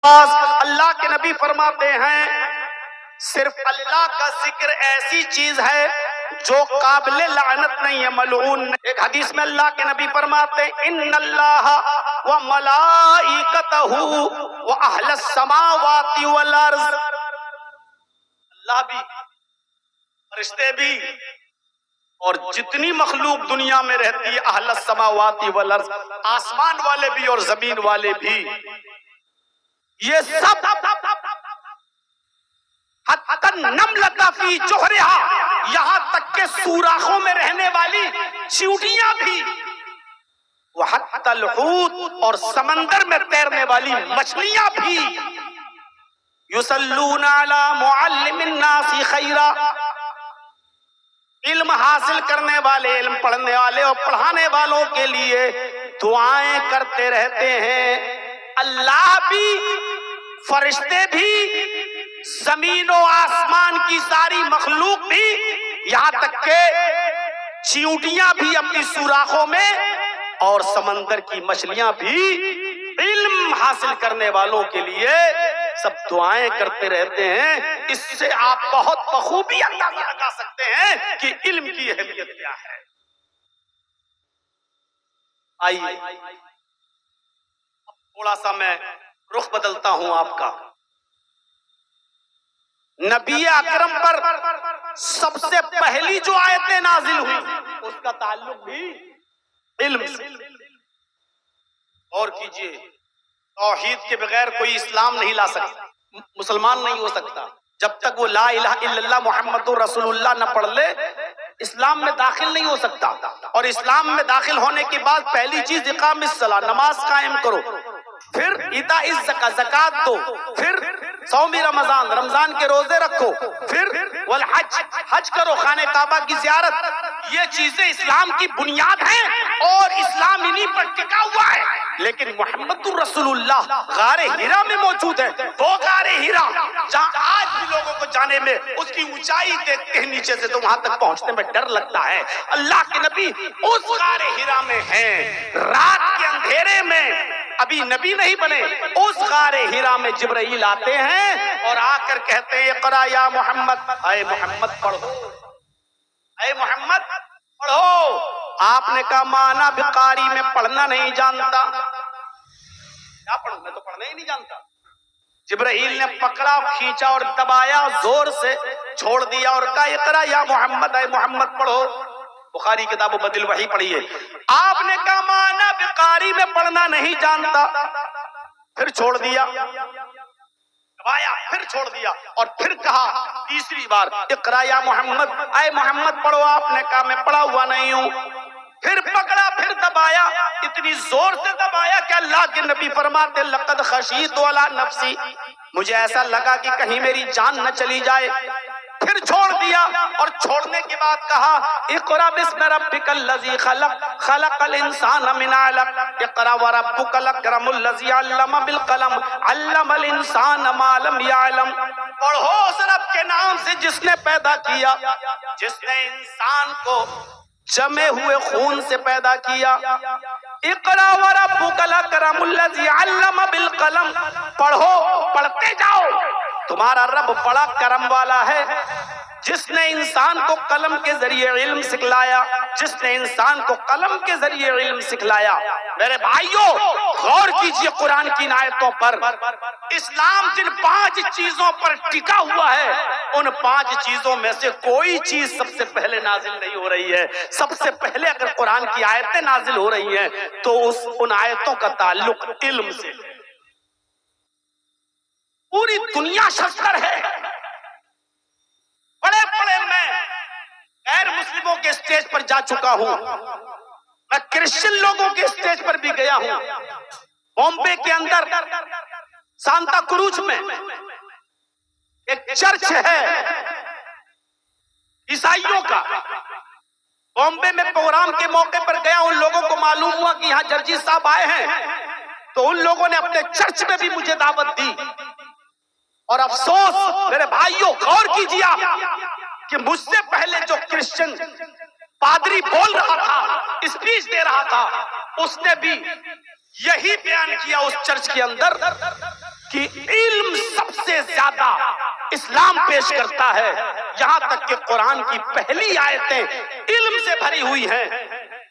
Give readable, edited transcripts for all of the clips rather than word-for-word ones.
نماز۔ اللہ کے نبی فرماتے ہیں صرف اللہ کا ذکر ایسی چیز ہے جو قابل لعنت نہیں ہے، ملعون نہیں۔ ایک حدیث میں اللہ کے نبی فرماتے ہیں ان اللہ و ملائکتہ و اہل السماوات والارض، اللہ بھی، فرشتے بھی، اور جتنی مخلوق دنیا میں رہتی ہے، اہل السماوات والارض، آسمان والے بھی اور زمین والے بھی، یہ سب حتی النملۃ فی جحرہا، یہاں تک کہ سوراخوں میں رہنے والی چیونٹیاں بھی، وحتی الحوت، اور سمندر میں تیرنے والی مچھلیاں بھی، یصلون علی معلم الناس خیرا، علم حاصل کرنے والے، علم پڑھنے والے اور پڑھانے والوں کے لیے دعائیں کرتے رہتے ہیں۔ اللہ بھی، فرشتے بھی، زمین و آسمان کی ساری مخلوق بھی، یہاں تک کہ چیونٹیاں بھی اپنی سوراخوں میں، اور سمندر کی مچھلیاں بھی علم حاصل کرنے والوں کے لیے سب دعائیں کرتے رہتے ہیں۔ اس سے آپ بہت بخوبی اندازہ لگا سکتے ہیں کہ علم کی اہمیت کیا ہے۔ آئیے تھوڑا سا میں رخ بدلتا ہوں آپ کا۔ نبی اکرم پر سب سے پہلی جو آیتیں نازل ہوئی اس کا تعلق بھی علم سے۔ اور کیجئے، توحید کے بغیر کوئی اسلام نہیں لا سکتا، مسلمان نہیں ہو سکتا۔ جب تک وہ لا الہ الا اللہ محمد رسول اللہ نہ پڑھ لے، اسلام میں داخل نہیں ہو سکتا۔ اور اسلام میں داخل ہونے کے بعد پہلی چیز اقام الصلاۃ، نماز قائم کرو، پھر ایتاء الزکاۃ، زکوٰۃ دو، پھر صوم رمضان، رمضان کے روزے رکھو، پھر والحج، حج کرو، خانہ کعبہ کی زیارت۔ یہ چیزیں اسلام کی بنیاد ہیں اور اسلام انہی پر ٹکا ہوا ہے۔ لیکن محمد الرسول اللہ غار ہرا میں موجود ہے، وہ غار ہرا جہاں آج بھی لوگوں کو جانے میں اس کی اونچائی دیکھتے ہیں نیچے سے تو وہاں تک پہنچنے میں ڈر لگتا ہے۔ اللہ کے نبی اس غار ہرا میں ہیں، رات کے اندھیرے میں، ابھی نبی نہیں بنے، اس غار ہرا میں جبرائیل آتے ہیں اور آ کر کہتے ہیں اقرا یا محمد، اے محمد پڑھو، اے محمد پڑھو۔ آپ نے کہا مانا بقاری، میں پڑھنا نہیں جانتا۔ کیا پڑھوں، میں تو پڑھنا ہی نہیں جانتا۔ جبرائیل نے پکڑا، کھینچا اور دبایا، زور سے چھوڑ دیا اور کہا اقرا یا محمد، اے محمد پڑھو۔ بخاری کتاب و بدل وحی پڑھیے۔ آپ نے کہا مانا بقاری، میں پڑھنا نہیں جانتا، پھر چھوڑ دیا، دبایا، پھر چھوڑ دیا، اور پھر کہا تیسری بار اقرا یا محمد، اے محمد پڑھو۔ آپ نے کہا میں پڑھا ہوا نہیں ہوں، پھر پکڑا، پھر دبایا، اتنی زور سے دبایا کہ اللہ کے نبی فرماتے لقد خشیت علی نفسی، مجھے ایسا لگا کہ کہیں میری جان نہ چلی جائے، پھر چھوڑ دیا، اور چھوڑنے کے بعد کہا اقرا بسم ربک الذی خلق، خلق الانسان من علق، اقرا وربک الاکرم الذی علم بالقلم، علم الانسان ما لم یعلم۔ پڑھو اس رب کے نام سے جس نے پیدا کیا، جس نے انسان کو جمے ہوئے خون سے پیدا کیا۔ اقرا وربک الاکرم الذی علم بالقلم، پڑھو، پڑھتے جاؤ، تمہارا رب بڑا کرم والا ہے جس نے انسان کو قلم کے ذریعے علم سکھلایا، جس نے انسان کو قلم کے ذریعے علم سکھلایا۔ میرے بھائیوں غور کیجئے قرآن کی آیتوں پر، اسلام جن 5 چیزوں پر ٹکا ہوا ہے، ان 5 چیزوں میں سے کوئی چیز سب سے پہلے نازل نہیں ہو رہی ہے۔ سب سے پہلے اگر قرآن کی آیتیں نازل ہو رہی ہیں تو ان آیتوں کا تعلق علم سے۔ پوری دنیا شفتر ہے، بڑے بڑے میں غیر مسلموں کے اسٹیج پر جا چکا ہوں، میں کرسچن لوگوں کے اسٹیج پر بھی گیا ہوں۔ بامبے کے اندر سانتا کروز میں ایک چرچ ہے عیسائیوں کا، بامبے میں پروگرام کے موقع پر گیا، ان لوگوں کو معلوم ہوا کہ یہاں جرجی صاحب آئے ہیں، تو ان لوگوں نے اپنے چرچ میں بھی مجھے دعوت دی۔ اور افسوس میرے بھائیوں غور کیجیے کہ مجھ سے پہلے جو کرسچن پادری بول رہا تھا، اسپیچ دے رہا تھا، اس نے بھی یہی بیان کیا اس چرچ کے اندر کہ علم سب سے زیادہ اسلام پیش کرتا ہے، یہاں تک کہ قرآن کی پہلی آیتیں علم سے بھری ہوئی ہیں،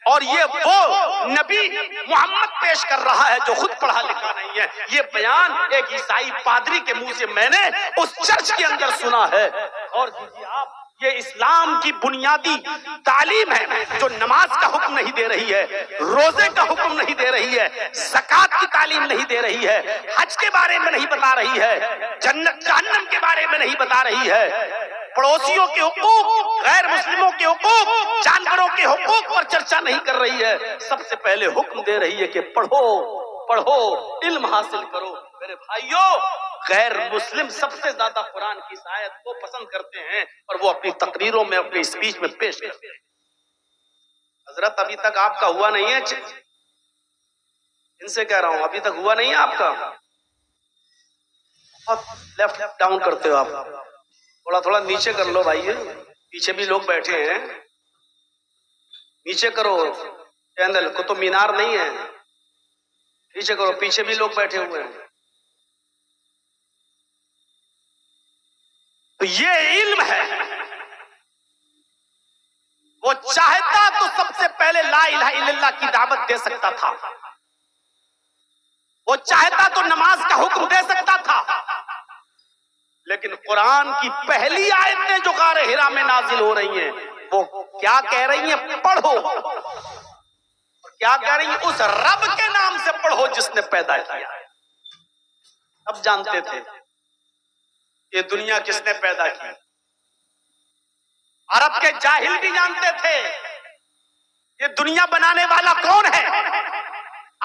اور یہ وہ نبی محمد پیش کر رہا ہے جو خود پڑھا لکھا نہیں ہے۔ یہ بیان ایک عیسائی پادری کے منہ سے میں نے اس چرچ کے اندر سنا ہے۔ اور آپ، یہ اسلام کی بنیادی تعلیم ہے جو نماز کا حکم نہیں دے رہی ہے، روزے کا حکم نہیں دے رہی ہے، زکوٰۃ کی تعلیم نہیں دے رہی ہے، حج کے بارے میں نہیں بتا رہی ہے، جنت جہنم کے بارے میں نہیں بتا رہی ہے، پڑوسیوں کے حقوق، غیر مسلموں کے حقوق، جانوروں کے حقوق پر چرچا نہیں کر رہی ہے۔ سب سے پہلے حکم دے رہی ہے کہ پڑھو پڑھو، علم حاصل کرو۔ میرے بھائیوں، غیر مسلم سب سے زیادہ قرآن کی اس آیت کو پسند کرتے ہیں اور وہ اپنی تقریروں میں، اپنی اسپیچ میں پیش کرتے ہیں۔ حضرت ابھی تک آپ کا ہوا نہیں ہے، ان سے کہہ رہا ہوں ابھی تک ہوا نہیں ہے آپ کا، بہت لیفٹ ڈاؤن کرتے ہو آپ، تھوڑا تھوڑا نیچے کر لو بھائی، پیچھے بھی لوگ بیٹھے ہیں، نیچے کرو، چینل قطب مینار نہیں ہے، نیچے کرو، پیچھے بھی لوگ بیٹھے ہوئے ہیں۔ تو یہ علم ہے، وہ چاہتا تو سب سے پہلے لا الہ الا اللہ کی دعوت دے سکتا تھا، وہ چاہتا تو نماز کا حکم دے سکتا تھا، لیکن قرآن کی پہلی آیتیں جو غار حرا میں نازل ہو رہی ہیں وہ کیا کہہ رہی ہیں؟ پڑھو۔ اور کیا کہہ رہی ہیں؟ اس رب کے نام سے پڑھو جس نے پیدا کیا۔ اب جانتے تھے یہ دنیا کس نے پیدا کی، عرب کے جاہل بھی جانتے تھے یہ دنیا بنانے والا کون ہے۔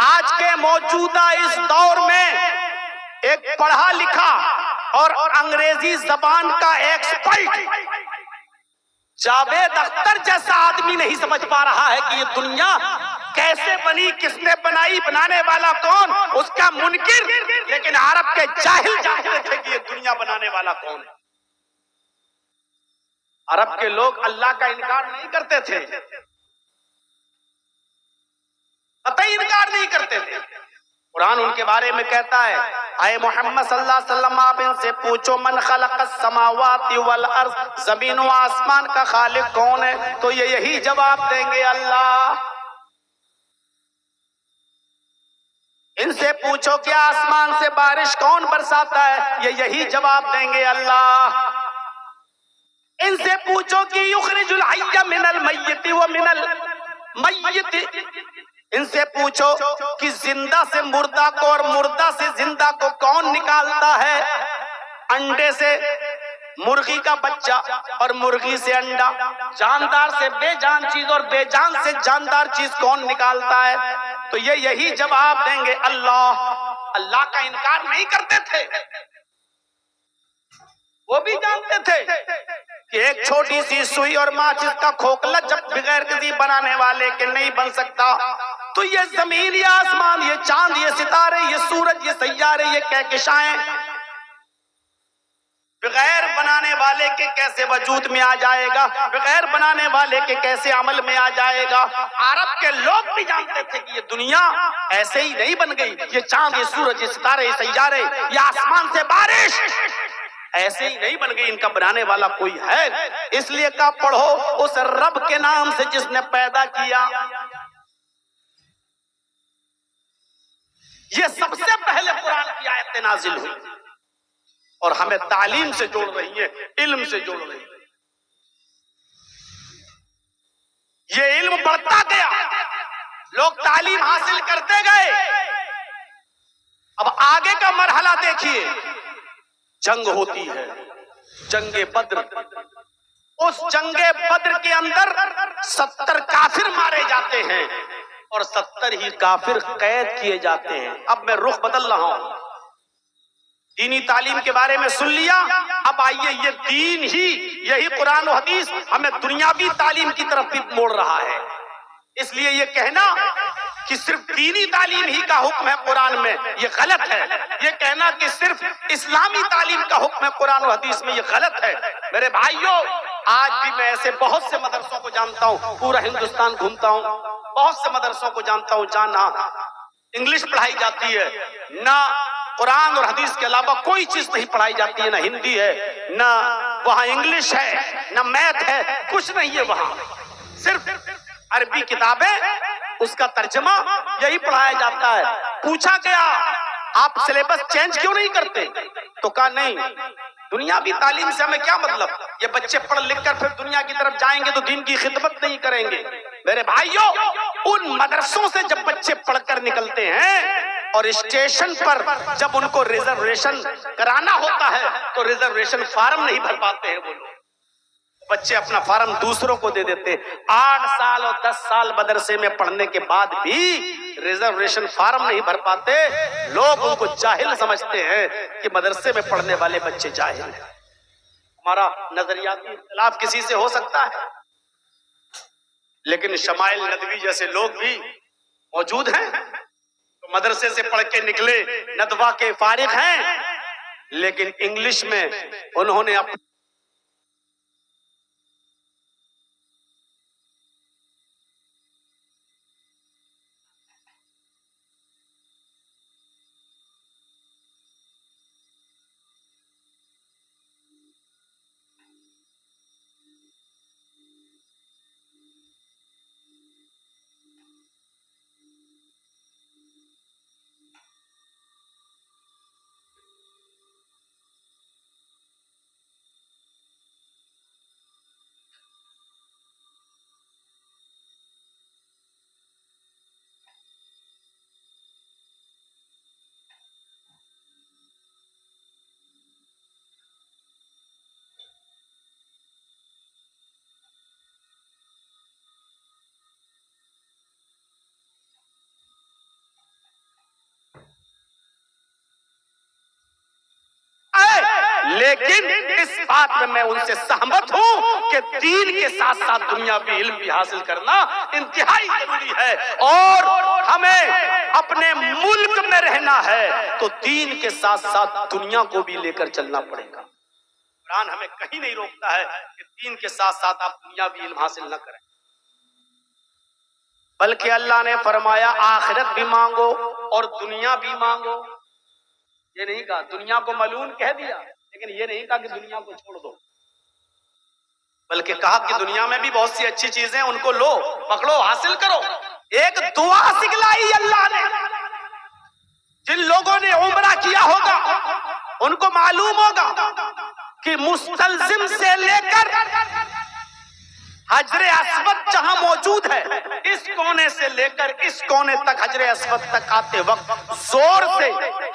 آج کے موجودہ اس دور میں ایک پڑھا لکھا اور انگریزی زبان کا ایکسپرٹ جاوید اختر جیسا آدمی نہیں سمجھ پا رہا ہے کہ یہ دنیا کیسے بنی، کس نے بنائی، بنانے والا کون، اس کا منکر، لیکن عرب کے جاہل جانتے تھے کہ یہ دنیا بنانے والا کون ہے۔ عرب کے لوگ اللہ کا انکار نہیں کرتے تھے، قطعی انکار نہیں کرتے تھے۔ قرآن ان کے بارے میں کہتا ہے، اے محمد صلی اللہ علیہ وسلم آپ ان سے پوچھو من خلق السماوات والارض، زمین و آسمان کا خالق کون ہے؟ تو یہ یہی جواب دیں گے اللہ۔ ان سے پوچھو کہ آسمان سے بارش کون برساتا ہے؟ یہ یہی جواب دیں گے اللہ۔ ان سے پوچھو کہ یخرج الحی من المیت ومن المیت، ان سے پوچھو کہ زندہ سے مردہ کو اور مردہ سے زندہ کو کون نکالتا ہے، انڈے سے مرغی کا بچہ اور مرغی سے انڈا، جاندار سے بے جان چیز اور بے جان سے جاندار چیز کون نکالتا ہے؟ تو یہ یہی جواب دیں گے اللہ۔ اللہ کا انکار نہیں کرتے تھے، وہ بھی جانتے تھے کہ ایک چھوٹی سی سوئی اور ماچس کا کھوکھلا جب بغیر کسی بنانے والے کے نہیں بن سکتا، تو یہ زمین، یہ آسمان، یہ چاند، یہ ستارے، یہ سورج، یہ سیارے، یہ کہکشائیں بغیر بنانے والے کے کیسے وجود میں آ جائے گا، بغیر بنانے والے کے کیسے عمل میں آ جائے گا۔ عرب کے لوگ بھی جانتے تھے کہ یہ دنیا ایسے ہی نہیں بن گئی، یہ چاند، یہ سورج، یہ ستارے، یہ سیارے، یہ آسمان سے بارش ایسے ہی نہیں بن گئی، ان کا بنانے والا کوئی ہے۔ اس لیے کہا پڑھو اس رب کے نام سے جس نے پیدا کیا۔ یہ سب سے پہلے قرآن کی آیتیں نازل ہوئی اور ہمیں تعلیم سے جوڑ رہی ہے، علم سے جوڑ رہی ہے۔ یہ علم بڑھتا گیا، لوگ تعلیم حاصل کرتے گئے۔ اب آگے کا مرحلہ دیکھیے، جنگ ہوتی ہے، جنگ بدر۔ اس جنگ بدر کے اندر 70 کافر مارے جاتے ہیں اور 70 ہی کافر قید کیے جاتے ہیں۔ اب میں رخ بدل رہا ہوں، دینی تعلیم کے بارے میں سن لیا، اب آئیے یہ دین ہی، یہی قرآن و حدیث ہمیں دنیاوی تعلیم کی طرف بھی موڑ رہا ہے۔ اس لیے یہ کہنا کہ صرف دینی تعلیم ہی کا حکم ہے قرآن میں، یہ غلط ہے۔ یہ کہنا کہ صرف اسلامی تعلیم کا حکم ہے قرآن و حدیث میں، یہ غلط ہے۔ میرے بھائیوں، آج بھی میں ایسے بہت سے مدرسوں کو جانتا ہوں، پورا ہندوستان گھومتا ہوں، بہت سے مدرسوں کو جانتا ہوں جہاں نہ انگلش پڑھائی جاتی ہے، نہ قرآن اور حدیث کے علاوہ کوئی چیز نہیں پڑھائی جاتی ہے، نہ ہندی ہے، نہ وہاں انگلش ہے، نہ میتھ ہے، کچھ نہیں ہے وہاں، صرف عربی کتابیں، اس کا ترجمہ، یہی پڑھایا جاتا ہے۔ پوچھا گیا آپ سلیبس چینج کیوں نہیں کرتے؟ تو کہا نہیں، دنیاوی تعلیم سے ہمیں کیا مطلب، یہ بچے پڑھ لکھ کر پھر دنیا کی طرف جائیں گے تو دین کی خدمت نہیں کریں گے۔ میرے بھائیوں، ان مدرسوں سے جب بچے پڑھ کر نکلتے ہیں اور اسٹیشن پر جب ان کو ریزرویشن کرانا ہوتا ہے تو ریزرویشن فارم نہیں بھر پاتے ہیں وہ لوگ، بچے اپنا فارم دوسروں کو دے دیتے۔ 8 سال اور 10 سال مدرسے میں پڑھنے کے بعد بھی ریزرویشن فارم نہیں بھر پاتے، لوگ ان کو جاہل سمجھتے ہیں کہ مدرسے میں پڑھنے والے بچے جاہل ہیں۔ ہمارا نظریاتی اختلاف کسی سے ہو سکتا ہے، لیکن شمائل ندوی جیسے لوگ بھی موجود ہیں، تو مدرسے سے پڑھ کے نکلے، ندوہ کے فارغ ہیں، لیکن انگلش میں انہوں نے اپنے لیکن اس بات میں میں ان سے سہمت ہوں کہ دین کے ساتھ ساتھ دنیاوی علم بھی حاصل کرنا انتہائی ضروری ہے، اور ہمیں اپنے ملک میں رہنا ہے تو دین کے ساتھ ساتھ دنیا کو بھی لے کر چلنا پڑے گا۔ قرآن ہمیں کہیں نہیں روکتا ہے کہ دین کے ساتھ ساتھ آپ دنیاوی علم حاصل نہ کریں، بلکہ اللہ نے فرمایا آخرت بھی مانگو اور دنیا بھی مانگو۔ یہ نہیں کہا، دنیا کو ملعون کہہ دیا لیکن یہ نہیں کہا کہ دنیا کو چھوڑ دو، بلکہ کہا کہ دنیا میں بھی بہت سی اچھی چیزیں ان کو لو، پکڑو، حاصل کرو۔ ایک دعا سکھلائی اللہ نے، جن لوگوں نے عمرہ کیا ہوگا ان کو معلوم ہوگا کہ مستلزم سے لے کر حجر اسود جہاں موجود ہے، اس کونے سے لے کر اس کونے تک حجر اسود تک آتے وقت زور سے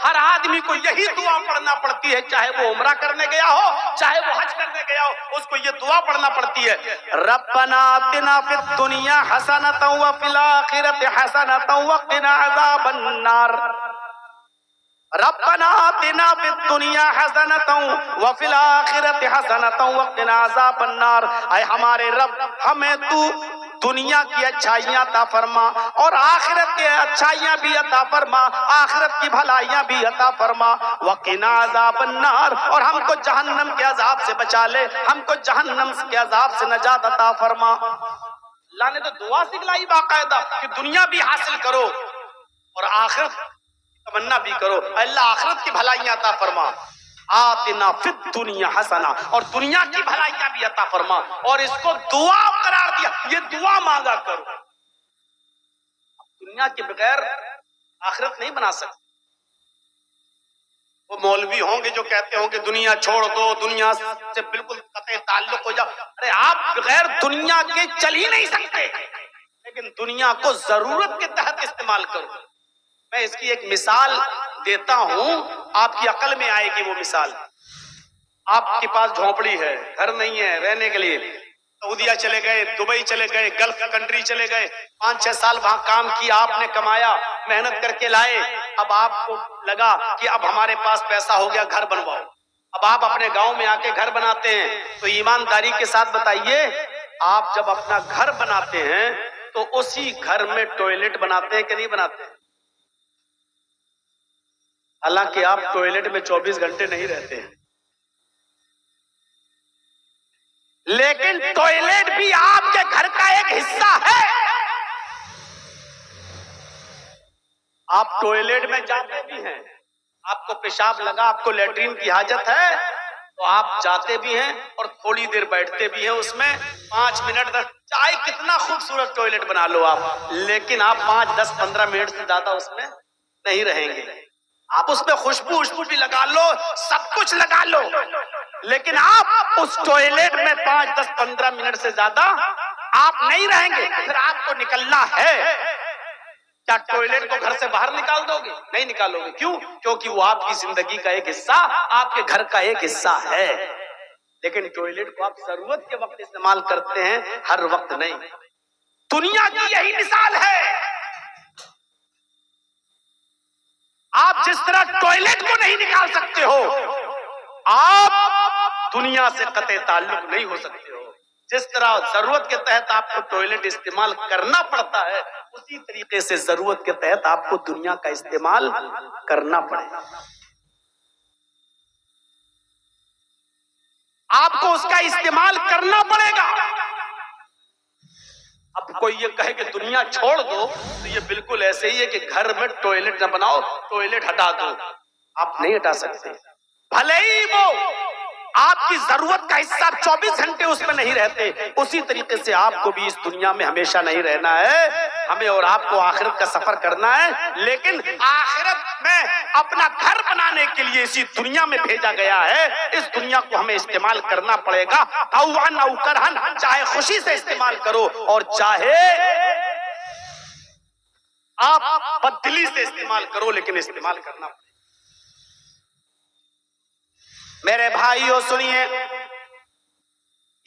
ہر آدمی کو یہی دعا پڑھنا پڑتی ہے، چاہے وہ عمرہ کرنے گیا ہو، چاہے وہ حج کرنے گیا ہو، اس کو یہ دعا پڑھنا پڑتی ہے، ربنا آتنا فی الدنیا حسنۃ وفی الآخرۃ حسنۃ وقنا عذاب النار، ربنا آتنا فی الدنیا حسنۃ وفی الآخرۃ حسنۃ وقنا عذاب النار، اے ہمارے رب ہمیں تو دنیا کی اچھائیاں عطا فرما اور آخرت کی اچھائیاں بھی عطا فرما، آخرت کی بھلائیاں بھی عطا فرما، وقنا عذاب النار، اور ہم کو جہنم کے عذاب سے بچا لے، ہم کو جہنم کے عذاب سے نجات عطا فرما۔ اللہ نے تو دعا سکھلائی باقاعدہ کہ دنیا بھی حاصل کرو اور آخرت تمنا بھی کرو، اللہ آخرت کی بھلائیاں عطا فرما، آتنا فی الدنیا حسنہ، اور دنیا کی بھلائیاں بھی عطا فرما، اور اس کو دعا قرار دیا، یہ دعا مانگا کرو۔ دنیا کے بغیر آخرت نہیں بنا سکتے۔ وہ مولوی ہوں گے جو کہتے ہوں کہ دنیا چھوڑ دو، دنیا سے بالکل قطع تعلق ہو جاؤ، ارے آپ بغیر دنیا کے چل ہی نہیں سکتے، لیکن دنیا کو ضرورت کے تحت استعمال کرو۔ میں اس کی ایک مثال دیتا ہوں، آپ کی عقل میں آئے گی وہ مثال۔ آپ کے پاس جھونپڑی ہے، گھر نہیں ہے رہنے کے لیے، سعودیہ چلے گئے، دبئی چلے گئے، گلف کنٹری چلے گئے، 5-6 سال وہاں کام کیا، آپ نے کمایا، محنت کر کے لائے، اب آپ کو لگا کہ اب ہمارے پاس پیسہ ہو گیا، گھر بنواؤ۔ اب آپ اپنے گاؤں میں آ کے گھر بناتے ہیں، تو ایمانداری کے ساتھ بتائیے، آپ جب اپنا گھر بناتے ہیں تو اسی گھر میں ٹوائلٹ بناتے ہیں کہ نہیں بناتے ہیں؟ حالانکہ آپ ٹوائلٹ میں 24 گھنٹے نہیں رہتے ہیں، لیکن ٹوائلٹ بھی آپ کے گھر کا ایک حصہ ہے۔ آپ ٹوائلٹ میں جاتے بھی ہیں، آپ کو پیشاب لگا، آپ کو لیٹرین کی حاجت ہے تو آپ جاتے بھی ہیں اور تھوڑی دیر بیٹھتے بھی ہیں اس میں، 5 منٹ 10، چاہے کتنا خوبصورت ٹوائلٹ بنا لو آپ، لیکن آپ 5 10 15 منٹ سے زیادہ اس میں نہیں رہیں گے۔ آپ اس میں خوشبو بھی لگا لو، سب کچھ لگا لو، لیکن آپ اس ٹوائلٹ میں 5 10 15 منٹ سے زیادہ آپ نہیں رہیں گے۔ پھر آپ کو نکلنا ہے، کیا ٹوائلٹ کو گھر سے باہر نکال دو گے؟ نہیں نکالو گے۔ کیوں؟ کیونکہ وہ آپ کی زندگی کا ایک حصہ، آپ کے گھر کا ایک حصہ ہے۔ لیکن ٹوائلٹ کو آپ ضرورت کے وقت استعمال کرتے ہیں، ہر وقت نہیں۔ دنیا کی یہی مثال ہے۔ آپ جس طرح ٹوائلٹ کو نہیں نکال سکتے ہو، آپ دنیا سے قطع تعلق نہیں ہو سکتے ہو۔ جس طرح ضرورت کے تحت آپ کو ٹوائلٹ استعمال کرنا پڑتا ہے، اسی طریقے سے ضرورت کے تحت آپ کو دنیا کا استعمال کرنا پڑے گا۔ آپ کو اس کا استعمال کرنا پڑے گا۔ اب کوئی یہ کہے کہ دنیا چھوڑ دو، تو یہ بالکل ایسے ہی ہے کہ گھر میں ٹوائلٹ نہ بناؤ، ٹوائلٹ ہٹا دو۔ آپ نہیں ہٹا سکتے، بھلے ہی وہ آپ کی ضرورت کا حصہ 24 گھنٹے اس میں نہیں رہتے، اسی طریقے سے آپ کو بھی اس دنیا میں ہمیشہ نہیں رہنا ہے۔ ہمیں اور آپ کو آخرت کا سفر کرنا ہے، لیکن آخرت میں اپنا گھر بنانے کے لیے اسی دنیا میں بھیجا گیا ہے۔ اس دنیا کو ہمیں استعمال کرنا پڑے گا، طوعاً او کرہاً، چاہے خوشی سے استعمال کرو اور چاہے آپ بددلی سے استعمال کرو، لیکن استعمال کرنا پڑے گا۔ میرے بھائیوں سنیے،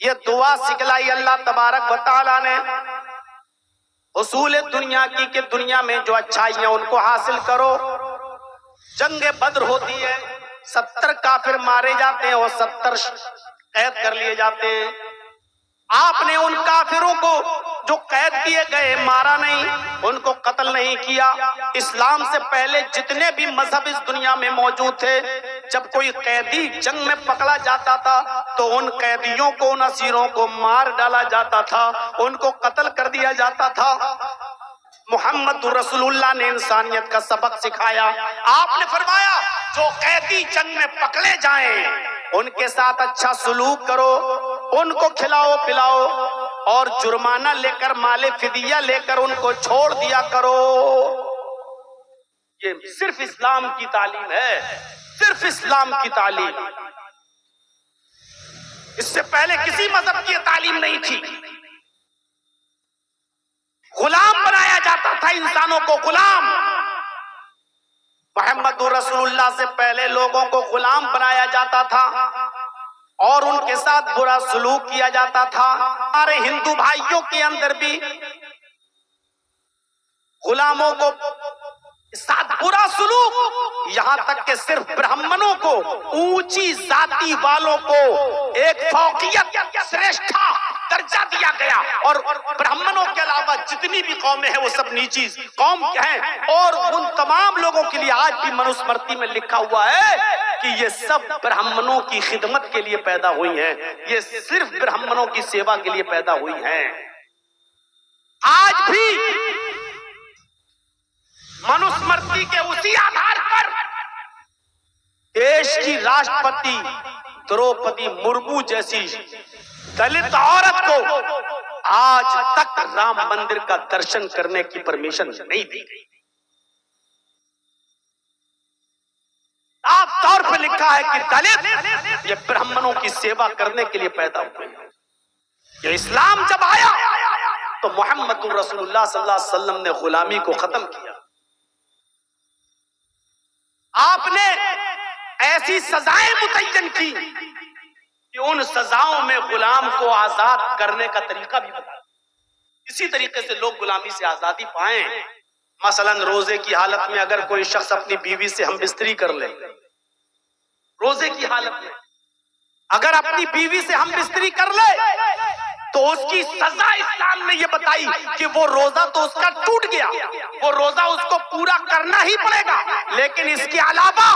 یہ دعا سکھلائی اللہ تبارک و تعالیٰ نے اصول دنیا کی کہ دنیا میں جو اچھائیاں ان کو حاصل کرو۔ جنگ بدر ہوتی ہے، 70 کافر مارے جاتے ہیں اور 70 قید کر لیے جاتے ہیں۔ آپ نے ان کافروں کو جو قید کیے گئے مارا نہیں، ان کو قتل نہیں کیا۔ اسلام سے پہلے جتنے بھی مذہب اس دنیا میں موجود تھے، جب کوئی قیدی جنگ میں پکڑا جاتا تھا تو ان قیدیوں کو، ان اسیروں کو مار ڈالا جاتا تھا، ان کو قتل کر دیا جاتا تھا۔ محمد رسول اللہ نے انسانیت کا سبق سکھایا۔ آپ نے فرمایا جو قیدی جنگ میں پکڑے جائیں ان کے ساتھ اچھا سلوک کرو، ان کو کھلاؤ پلاؤ اور جرمانہ لے کر، مال فدیہ لے کر ان کو چھوڑ دیا کرو۔ یہ صرف اسلام کی تعلیم ہے، صرف اسلام کی تعلیم۔ اس سے پہلے کسی مذہب کی یہ تعلیم نہیں تھی۔ غلام بنایا جاتا تھا انسانوں کو، غلام۔ محمد رسول اللہ سے پہلے لوگوں کو غلام بنایا جاتا تھا اور ان کے ساتھ برا سلوک کیا جاتا تھا۔ ہمارے ہندو بھائیوں کے اندر بھی غلاموں کو ساتھ برا سلوک، یہاں تک کہ صرف برہمنوں کو، اونچی ذاتی والوں کو ایک فوقیت، سریشٹھا درجہ دیا گیا، اور برہمنوں کے علاوہ جتنی بھی قومیں ہیں وہ سب نیچی قوم ہیں۔ اور ان تمام لوگوں کے لیے آج بھی منوسمرتی میں لکھا ہوا ہے کہ یہ سب برہمنوں کی خدمت کے لیے پیدا ہوئی ہیں، یہ صرف برہمنوں کی سیوا کے لیے پیدا ہوئی ہیں۔ آج بھی منوسمرتی کے اسی آدھار پر دیش کی راشٹرپتی دروپدی مرمو جیسی دلت عورت کو آج تک رام مندر کا درشن کرنے کی پرمیشن نہیں دی گئی۔ صاف طور پہ لکھا ہے کہ دلت یہ برہمنوں کی سیوا کرنے کے لیے پیدا ہوئے ہیں۔ یہ اسلام جب آیا تو محمد رسول اللہ صلی اللہ علیہ وسلم نے غلامی کو ختم کیا۔ آپ نے ایسی سزائیں متعین کی کہ ان سزاؤں میں غلام کو آزاد کرنے کا طریقہ بھی بتایا۔ اسی طریقے سے لوگ غلامی سے آزادی پائیں۔ مثلا روزے کی حالت میں اگر کوئی شخص اپنی بیوی سے ہم بستری کر لے، روزے کی حالت میں اگر اپنی بیوی سے ہم بستری کر لے تو اس کی سزا اسلام نے یہ بتائی کہ وہ روزہ تو اس کا ٹوٹ گیا، وہ روزہ اس کو پورا کرنا ہی پڑے گا، لیکن اس کے علاوہ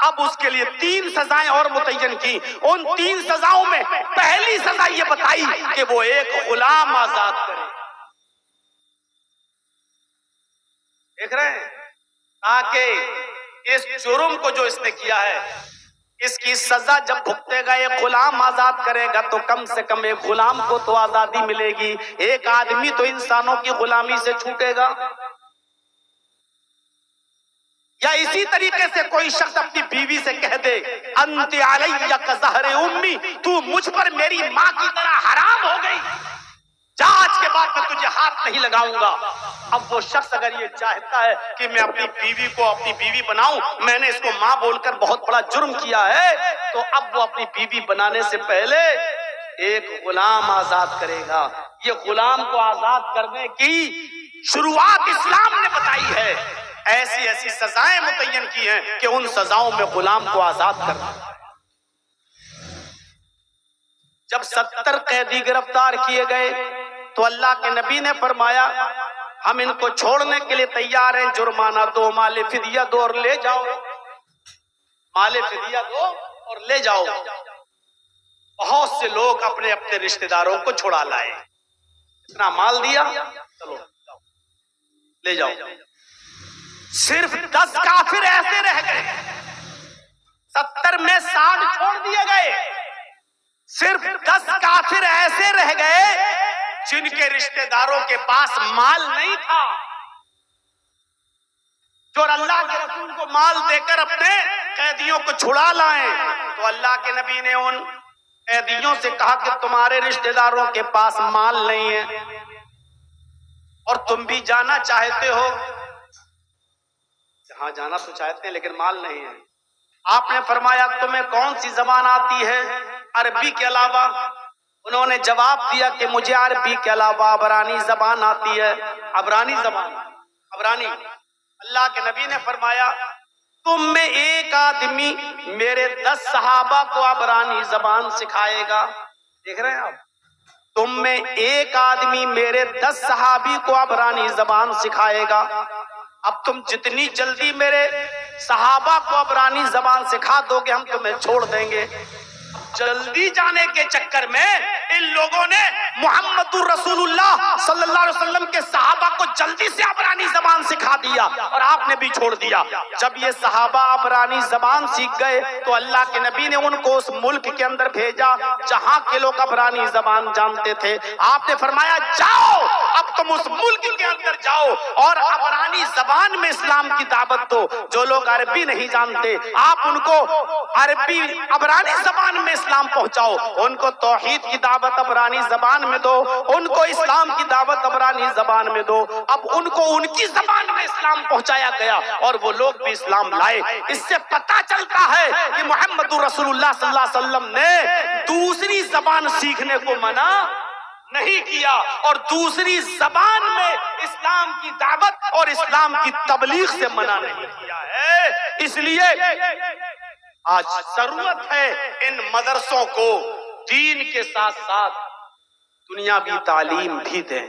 اب اس کے لیے 3 سزائیں اور متعین کی۔ ان 3 سزاؤں میں پہلی سزا یہ بتائی کہ وہ ایک غلام آزاد کرے۔ دیکھ رہے ہیں، تاکہ اس جرم کو جو اس نے کیا ہے، اس کی سزا جب بھگتے گا، ایک غلام آزاد کرے گا تو کم سے کم ایک غلام کو تو آزادی ملے گی، ایک آدمی تو انسانوں کی غلامی سے چھوٹے گا۔ یا اسی طریقے سے کوئی شخص اپنی بیوی سے کہہ دے انت علی کظہر امی، تو مجھ پر میری ماں کی طرح حرام ہو گئی، جا آج کے بعد میں تجھے ہاتھ نہیں لگاؤں گا۔ اب وہ شخص اگر یہ چاہتا ہے کہ میں اپنی بیوی کو اپنی بیوی بناؤں، میں نے اس کو ماں بول کر بہت بڑا جرم کیا ہے، تو اب وہ اپنی بیوی بنانے سے پہلے ایک غلام آزاد کرے گا۔ یہ غلام کو آزاد کرنے کی شروعات اسلام نے بتائی ہے، ایسی ایسی سزائیں متعین کی ہیں کہ ان سزاؤں میں غلام کو آزاد کرنا۔ جب 70 قیدی گرفتار کیے گئے تو اللہ کے نبی نے فرمایا ہم ان کو چھوڑنے کے لیے تیار ہیں، جرمانہ دو، مال فدیہ دو اور لے جاؤ، مال فدیہ دو اور لے جاؤ۔ بہت سے لوگ اپنے اپنے رشتہ داروں کو چھڑا لائے، اتنا مال دیا، چلو لے جاؤ۔ صرف 10 کافر ایسے رہ گئے، 70 میں 60 چھوڑ دیے گئے، صرف 10 کافر ایسے رہ گئے جن کے رشتہ داروں کے پاس مال نہیں تھا، جو اللہ کے رسول کو مال دے کر اپنے قیدیوں کو چھڑا لائیں۔ تو اللہ کے نبی نے ان قیدیوں سے کہا کہ تمہارے رشتہ داروں کے پاس مال نہیں ہے اور تم بھی جانا چاہتے ہو، ہاں جانا تو چاہتے ہیں لیکن مال نہیں ہے۔ آپ نے فرمایا تمہیں کون سی زبان آتی ہے عربی کے علاوہ؟ انہوں نے جواب دیا کہ مجھے عربی کے علاوہ عبرانی زبان آتی ہے۔ عبرانی زبان، عبرانی۔ اللہ کے نبی نے فرمایا تم میں ایک آدمی میرے 10 صحابہ کو عبرانی زبان سکھائے گا۔ دیکھ رہے ہیں آپ، تم میں ایک آدمی میرے 10 صحابی کو عبرانی زبان سکھائے گا۔ اب تم جتنی جلدی میرے صحابہ کو عبرانی زبان سکھا دو گے ہم تمہیں چھوڑ دیں گے۔ جلدی جانے کے چکر میں ان لوگوں نے محمد الرسول اللہ صلی اللہ علیہ وسلم کے صحابہ کو جلدی سے عبرانی زبان سکھا دیا اور آپ نے بھی چھوڑ دیا۔ جب یہ صحابہ عبرانی زبان سیکھ گئے تو اللہ کے نبی نے ان کو اس ملک کے اندر بھیجا جہاں کے لوگ عبرانی زبان جانتے تھے۔ آپ نے فرمایا جاؤ، اب تم اس ملک کے اندر جاؤ اور عبرانی زبان میں اسلام کی دعوت دو۔ جو لوگ عربی نہیں جانتے آپ ان کو عربی عبرانی زبان میں اسلام پہنچاؤ، ان کو توحید کی دعوت عبرانی زبان میں دو، ان کو اسلام کی دعوت عبرانی زبان میں دو۔ اب ان کو ان کی زبان میں اسلام پہنچایا گیا اور وہ لوگ بھی اسلام لائے۔ اس سے پتہ چلتا ہے کہ محمد رسول اللہ صلی اللہ علیہ وسلم نے دوسری زبان سیکھنے کو منع نہیں کیا اور دوسری زبان میں اسلام کی دعوت اور اسلام کی تبلیغ سے منع نہیں کیا ہے۔ اس لیے آج ضرورت ہے ان مدرسوں کو دین کے ساتھ ساتھ دنیاوی تعلیم بھی دیں۔